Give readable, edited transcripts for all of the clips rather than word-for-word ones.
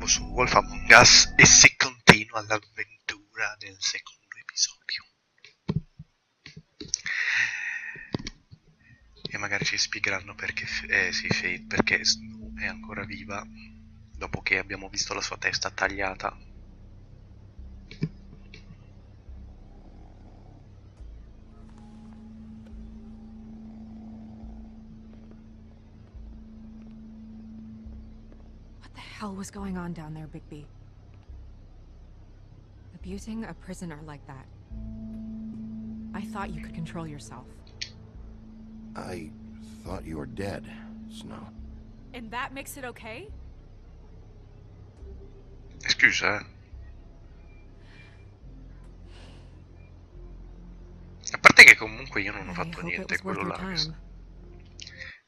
nuovo su Wolf Among Us e si continua l'avventura del secondo episodio. E magari ci spiegheranno perché, perché Snow è ancora viva dopo che abbiamo visto la sua testa tagliata. What the hell was going on down there, Bigby? Abusing a prisoner like that. I thought you could control yourself. I thought you were dead, Snow. And that makes it okay? Scusa, A parte che comunque io non ho fatto niente, è quello là che...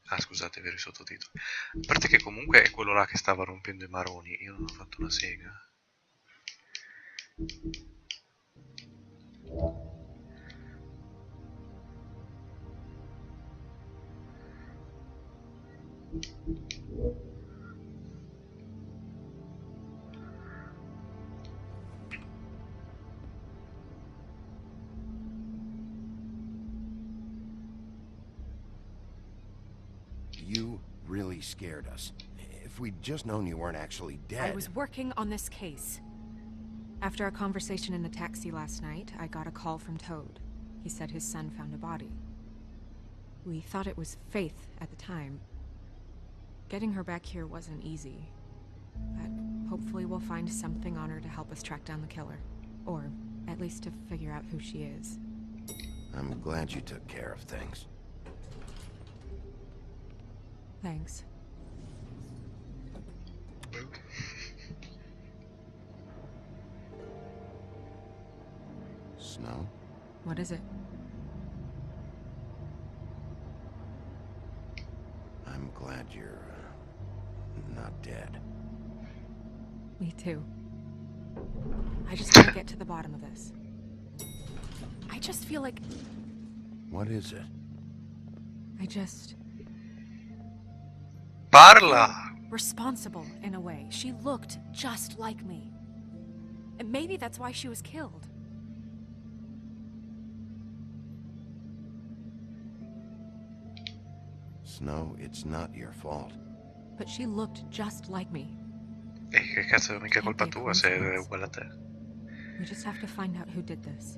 Ah, scusate, vero i sottotitoli. A parte che comunque è quello là che stava rompendo i maroni, io non ho fatto una sega. You really scared us. If we'd just known you weren't actually dead... I was working on this case. After a conversation in the taxi last night, I got a call from Toad. He said his son found a body. We thought it was Faith at the time. Getting her back here wasn't easy. But hopefully we'll find something on her to help us track down the killer. Or at least to figure out who she is. I'm glad you took care of things. Thanks. Snow? What is it? I'm glad you're... not dead. Me too. I just want to get to the bottom of this. I just feel like... What is it? I just... Parla! Responsible, in a way. She looked just like me. And maybe that's why she was killed. Snow, it's not your fault. But she looked just like me. Che cazzo, mica colpa tua se è uguale a te. We just have to find out who did this.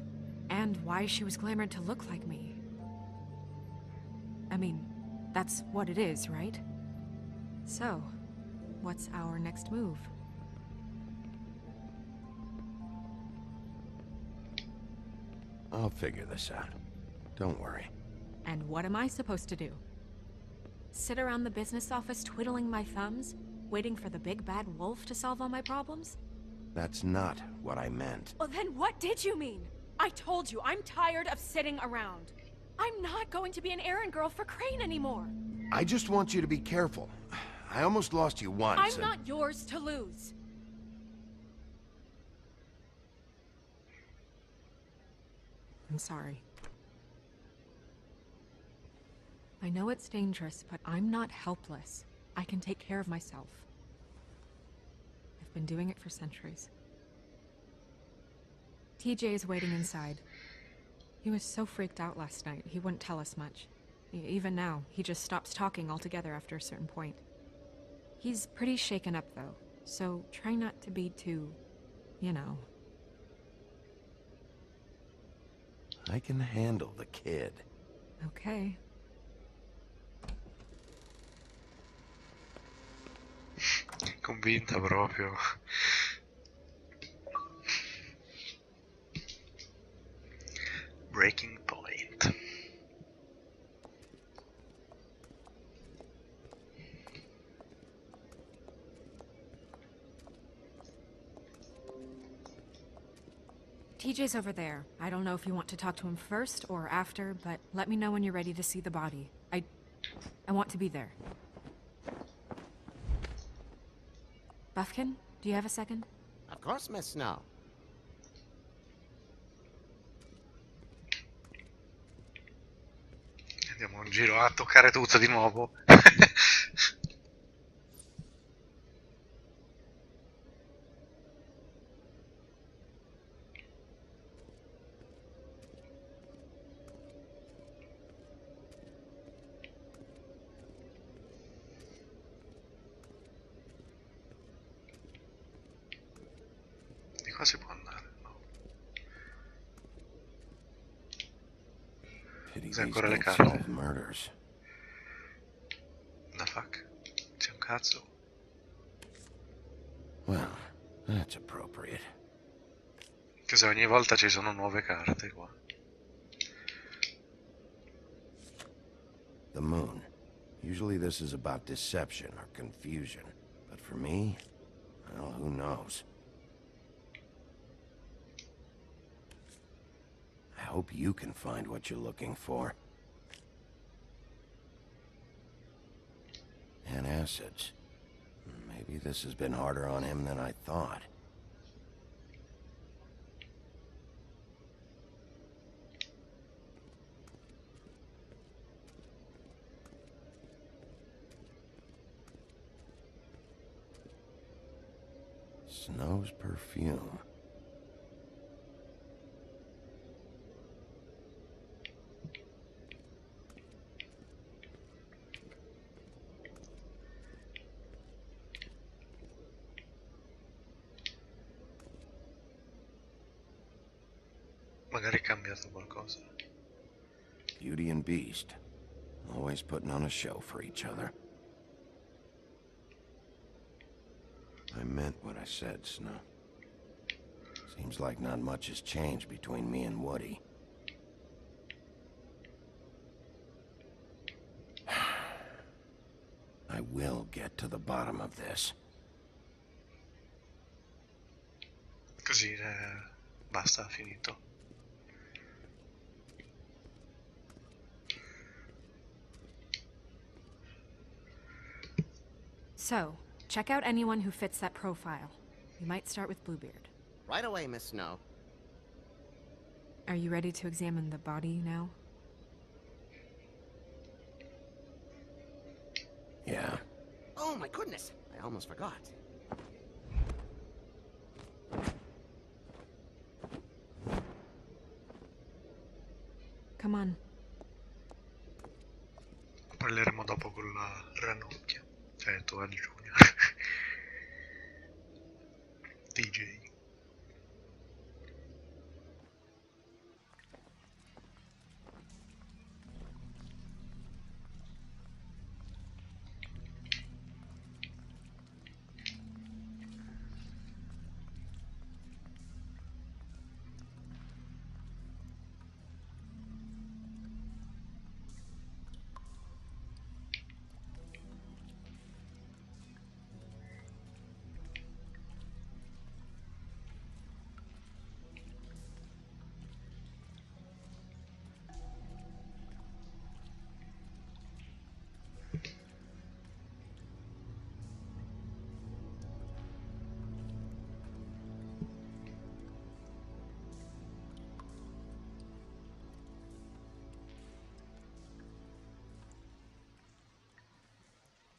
And why she was glamored to look like me. I mean, that's what it is, right? So, what's our next move? I'll figure this out. Don't worry. And what am I supposed to do? Sit around the business office twiddling my thumbs, waiting for the big bad wolf to solve all my problems? That's not what I meant. Well, then what did you mean? I told you, I'm tired of sitting around. I'm not going to be an errand girl for Crane anymore. I just want you to be careful. I almost lost you once. I'm not yours to lose. I'm sorry. I know it's dangerous, but I'm not helpless. I can take care of myself. I've been doing it for centuries. TJ is waiting inside. He was so freaked out last night, he wouldn't tell us much. Even now, he just stops talking altogether after a certain point. He's pretty shaken up, though, so try not to be too, you know. I can handle the kid. Okay. Convinta proprio. Breaking point. TJ's over there. I don't know if you want to talk to him first or after, but let me know when you're ready to see the body. I want to be there. Buffkin, do you have a second? Of course, Miss Snow. Andiamo in giro a toccare tutto di nuovo. qua si può andare, no? Pity Cos'è these ancora le don't carte? solve murders. The fuck? C'è un cazzo? Well, that's appropriate. Che se ogni volta ci sono nuove carte qua. The moon. Usually this is about deception or confusion. But for me, well, who knows? I hope you can find what you're looking for. Antacids. Maybe this has been harder on him than I thought. Snow's perfume. Magari è cambiato qualcosa. Beauty and Beast. Always putting on a show for each other. I meant what I said, Snow. Seems like not much has changed between me and Woody. I will get to the bottom of this. Così basta, finito. So, check out anyone who fits that profile. We might start with Bluebeard. Right away, Miss Snow. Are you ready to examine the body now? Yeah. Oh my goodness, I almost forgot. Come on. Parleremo dopo con la ranocchia. Cioè, Toad Junior. DJ.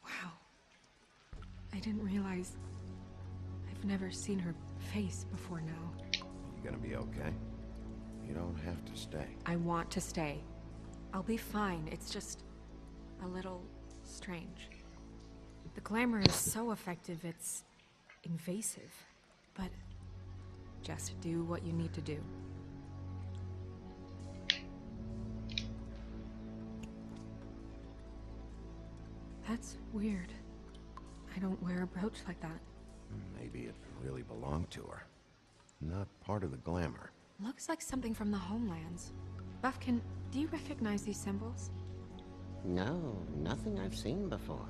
Wow. I didn't realize... I've never seen her face before now. You gonna be okay? You don't have to stay. I want to stay. I'll be fine. It's just... a little... strange. The glamour is so effective, it's... invasive. But... just do what you need to do. That's weird. I don't wear a brooch like that. Maybe it really belonged to her. Not part of the glamour. Looks like something from the homelands. Buffkin, do you recognize these symbols? No, nothing I've seen before.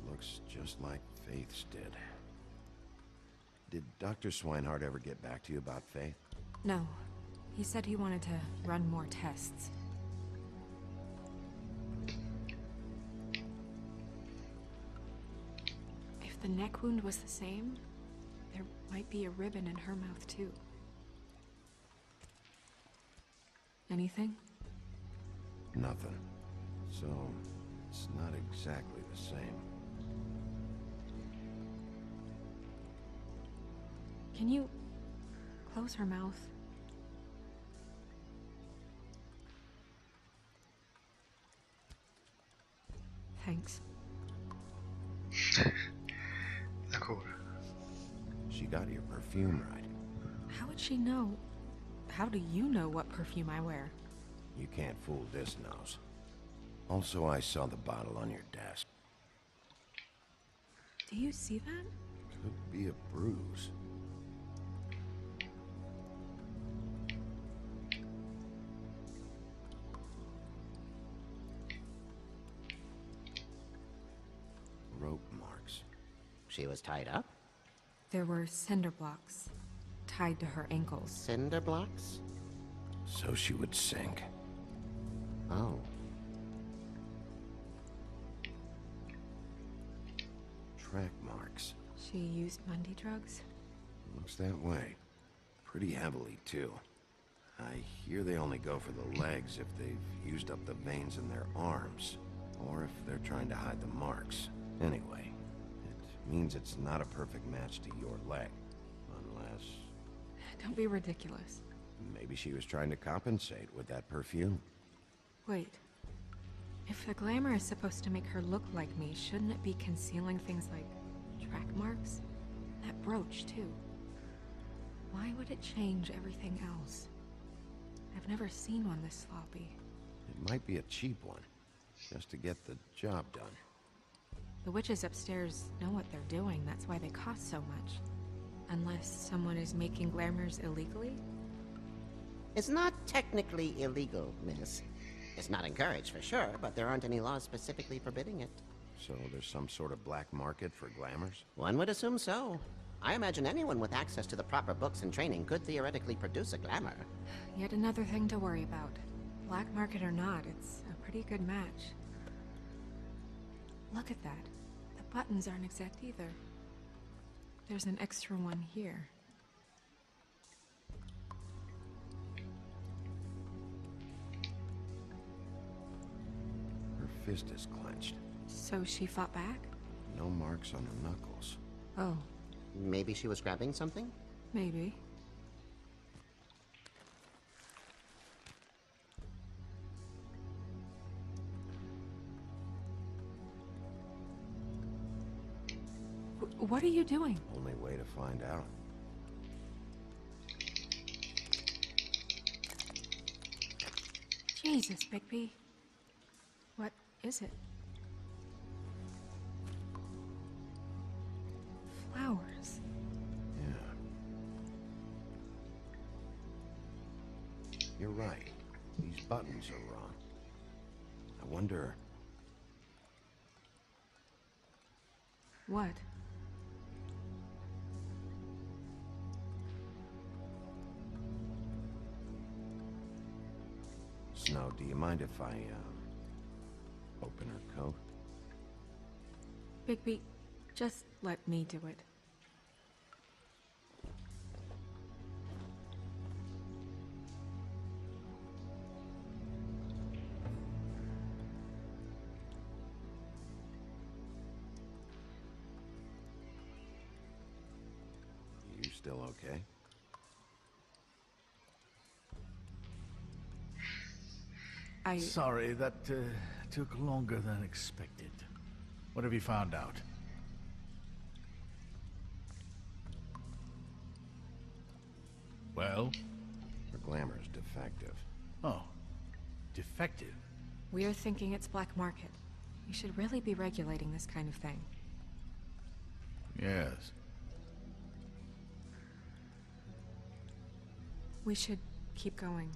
Looks just like Faith's did. Did Dr. Swinehart ever get back to you about Faith? No. He said he wanted to run more tests. If the neck wound was the same, there might be a ribbon in her mouth too. Anything? Nothing. So, it's not exactly the same. Can you close her mouth? Thanks. perfume right. How would she know? How do you know what perfume I wear? You can't fool this nose. Also, I saw the bottle on your desk. Do you see that? Could be a bruise. Rope marks. She was tied up? There were cinder blocks tied to her ankles. Cinder blocks? So she would sink. Oh. Track marks. She used Mundy drugs? Looks that way. Pretty heavily, too. I hear they only go for the legs if they've used up the veins in their arms, or if they're trying to hide the marks. Anyway, it means it's not a perfect match to your leg. Unless... Don't be ridiculous. maybe she was trying to compensate with that perfume. Wait. If the glamour is supposed to make her look like me, shouldn't it be concealing things like track marks? That brooch, too. Why would it change everything else? I've never seen one this sloppy. It might be a cheap one, just to get the job done. The witches upstairs know what they're doing, that's why they cost so much. Unless someone is making glamours illegally? It's not technically illegal, miss. It's not encouraged for sure, but there aren't any laws specifically forbidding it. So there's some sort of black market for glamours? One would assume so. I imagine anyone with access to the proper books and training could theoretically produce a glamour. Yet another thing to worry about. Black market or not, it's a pretty good match. Look at that. The buttons aren't exact either. There's an extra one here. Her fist is clenched. So she fought back? No marks on the knuckles. Oh, Maybe she was grabbing something? maybe. What are you doing? Only way to find out. Jesus, Bigby. What is it? Flowers. Yeah. You're right. These buttons are wrong. I wonder... What? Snow, do you mind if I, open her coat? Bigby, just let me do it. You still okay? Sorry, that took longer than expected. What have you found out? Well? Her glamour is defective. Oh. Defective? We're thinking it's black market. We should really be regulating this kind of thing. Yes. We should keep going.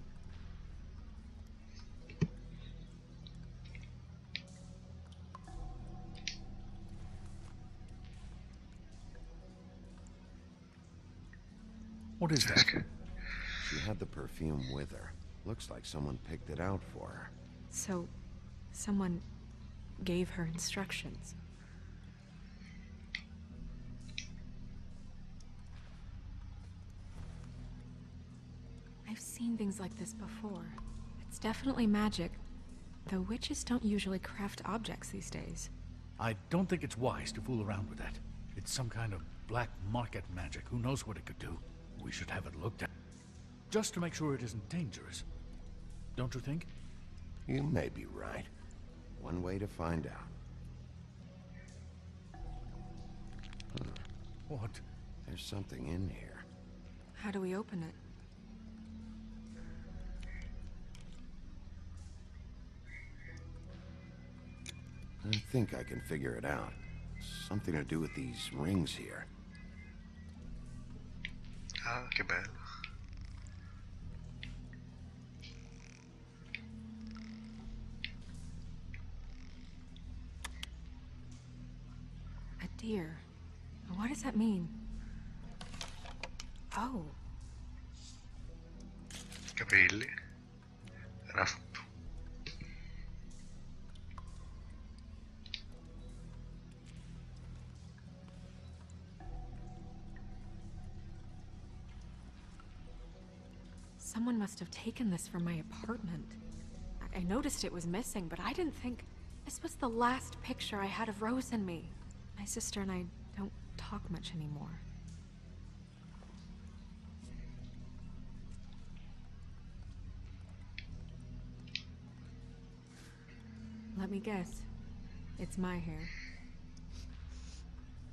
What is that? She had the perfume with her. Looks like someone picked it out for her. So, someone gave her instructions. I've seen things like this before. It's definitely magic, though witches don't usually craft objects these days. I don't think it's wise to fool around with that. It's some kind of black market magic. Who knows what it could do? We should have it looked at. Just to make sure it isn't dangerous. Don't you think? You may be right. One way to find out. What? There's something in here. How do we open it? I think I can figure it out. Something to do with these rings here. Ah, che bello. A deer. What does that mean? Oh, Capelli. Raff. someone must have taken this from my apartment. I noticed it was missing, but I didn't think this was the last picture I had of Rose and me. My sister and I don't talk much anymore. Let me guess. It's my hair.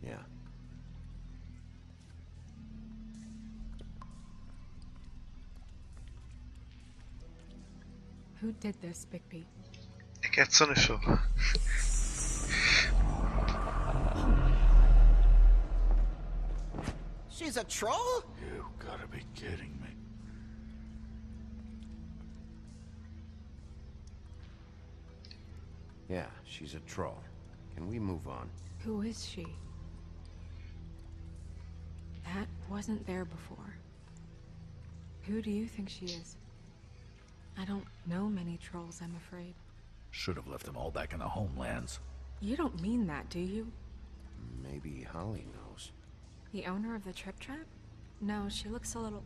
Yeah. Who did this, Bigby? E cazzo ne so. She's a troll? You gotta be kidding me. Yeah, she's a troll. Can we move on? Who is she? That wasn't there before. Who do you think she is? I don't know many trolls, I'm afraid. Should have left them all back in the homelands. You don't mean that, do you? Maybe Holly knows. The owner of the Trip Trap? No, she looks a little...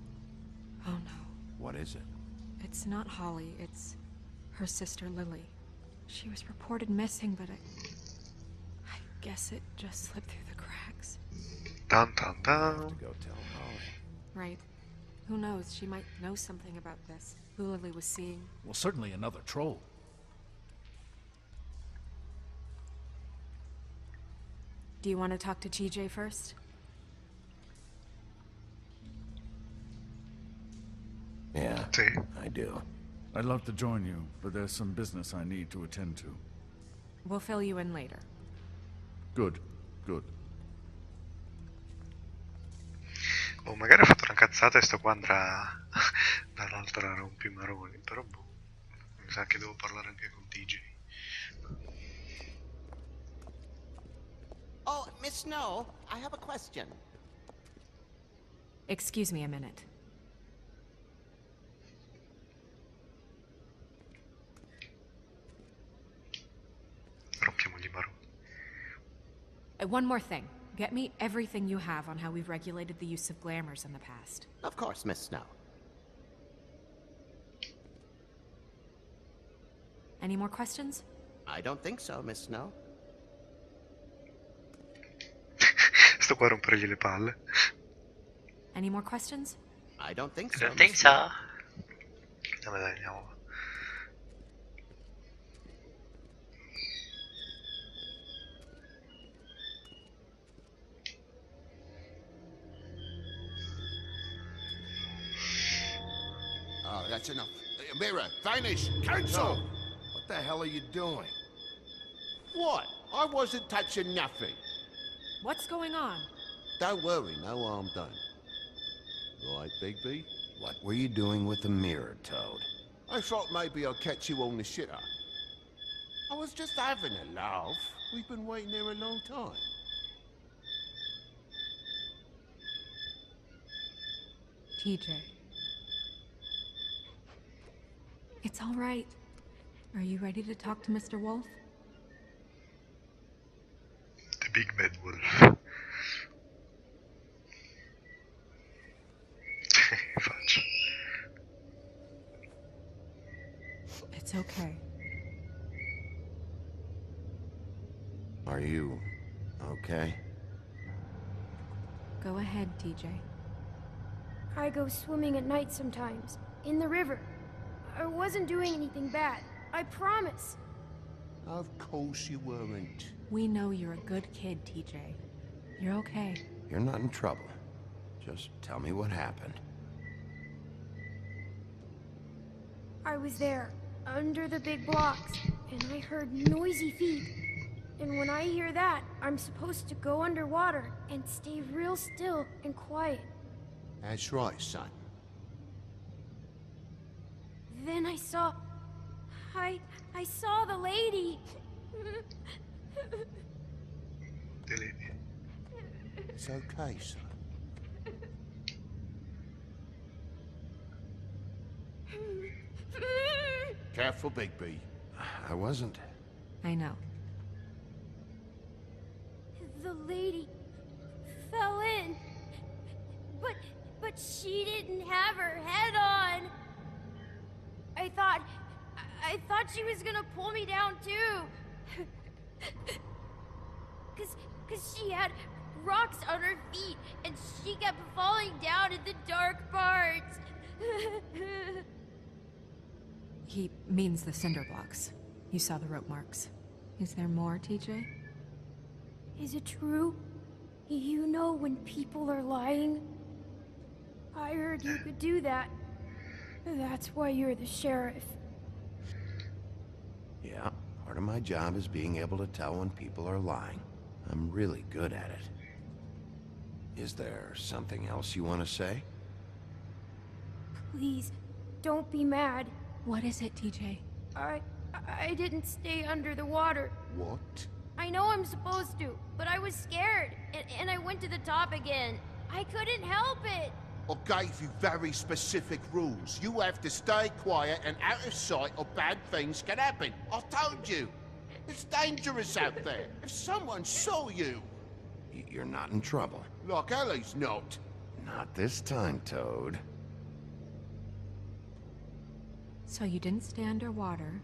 Oh no. What is it? It's not Holly, it's her sister Lily. She was reported missing, but I guess it just slipped through the cracks. Dun dun To dun. go tell Holly. Right. Who knows, she might know something about this. Who Lily was seeing. Well, certainly another troll. Do you want to talk to TJ first? Yeah, Sì. I do. I'd love to join you, but there's some business I need to attend to. We'll fill you in later. Good, good. Oh, magari ha fatto una cazzata e sto qua andrà dall'altra rompimaroni, però boh. Mi sa che devo parlare anche con TJ. Oh, Miss Snow, I have a question. Excuse me a minute. Rompiamogli i maroni. One more thing. Get me everything you have on how we've regulated the use of glamours in the past. Of course, Miss Snow. Any more questions? I don't think so, Miss Snow. Sto qua a rompergli le palle. Any more questions? I don't think I so. don't think Miss so. Snow. Vabbè, dai, andiamo. Oh, that's enough. Mirror, vanish, cancel! What the hell are you doing? What? I wasn't touching nothing. What's going on? Don't worry, no harm done. Right, Bigby? What were you doing with the mirror, Toad? I thought maybe I'd catch you on the shitter. I was just having a laugh. We've been waiting here a long time. TJ. It's all right. Are you ready to talk to Mr. Wolf? The Big Bad Wolf. Faccio. It's okay. Are you okay? Go ahead, TJ. I go swimming at night sometimes, in the river. I wasn't doing anything bad, I promise. Of course you weren't. We know you're a good kid, TJ. You're okay. You're not in trouble. Just tell me what happened. I was there, under the big blocks, and I heard noisy feet. And when I hear that, I'm supposed to go underwater and stay real still and quiet. That's right, son. Then I saw... I saw the lady. The lady. It's okay, son. Careful, Bigby. I wasn't. I know. The lady fell in. But she didn't have her head on. I thought she was gonna pull me down too. Cause she had rocks on her feet and she kept falling down in the dark parts. He means the cinder blocks. You saw the rope marks. Is there more, TJ? Is it true? You know when people are lying? I heard you could do that. That's why you're the sheriff. Yeah, part of my job is being able to tell when people are lying. I'm really good at it. Is there something else you want to say? Please, don't be mad. What is it, TJ? I didn't stay under the water. What? I know I'm supposed to, but I was scared, and I went to the top again. I couldn't help it. I gave you very specific rules. You have to stay quiet and out of sight or bad things can happen. I told you. It's dangerous out there. If someone saw you... You're not in trouble. Like Ellie's not. Not this time, Toad. So you didn't stay underwater.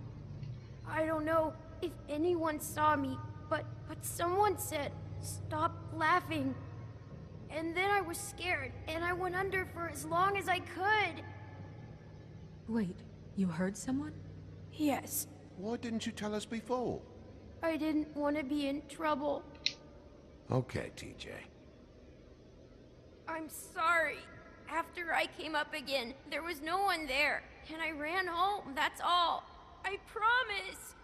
I don't know if anyone saw me, but someone said, "Stop laughing." And then I was scared, and I went under for as long as I could. Wait, you heard someone? Yes, Why didn't you tell us before? I didn't want to be in trouble. Okay, TJ. I'm sorry. After I came up again, there was no one there, and I ran home, that's all. I promise.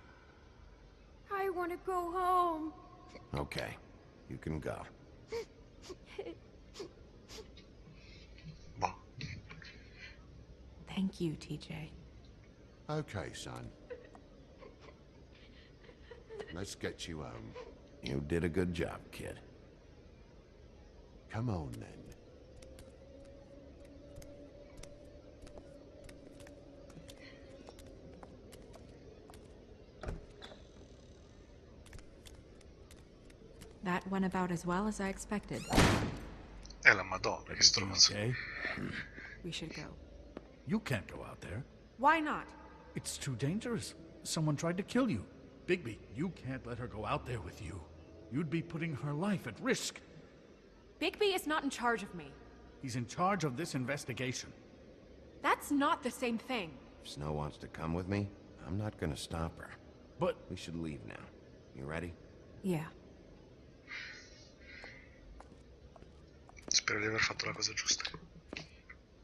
I want to go home. Okay, you can go. Boh. Thank you, TJ. Okay, son. Let's get you home. You did a good job, kid. Come on, then. That went about as well as I expected. È la Madonna, che stronzo. Okay? We should go. You can't go out there. Why not? It's too dangerous. Someone tried to kill you. Bigby, you can't let her go out there with you. You'd be putting her life at risk. Bigby is not in charge of me. He's in charge of this investigation. That's not the same thing. If Snow wants to come with me, I'm not gonna stop her. But We should leave now. You ready? Yeah. Spero di aver fatto la cosa giusta.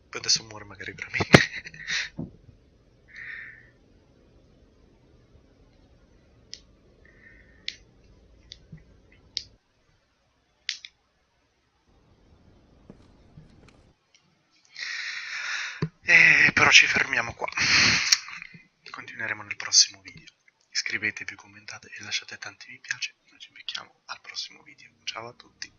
Poi adesso muore magari per me. Però ci fermiamo qua. Continueremo nel prossimo video. Iscrivetevi, commentate e lasciate tanti mi piace. Noi ci becchiamo al prossimo video. Ciao a tutti.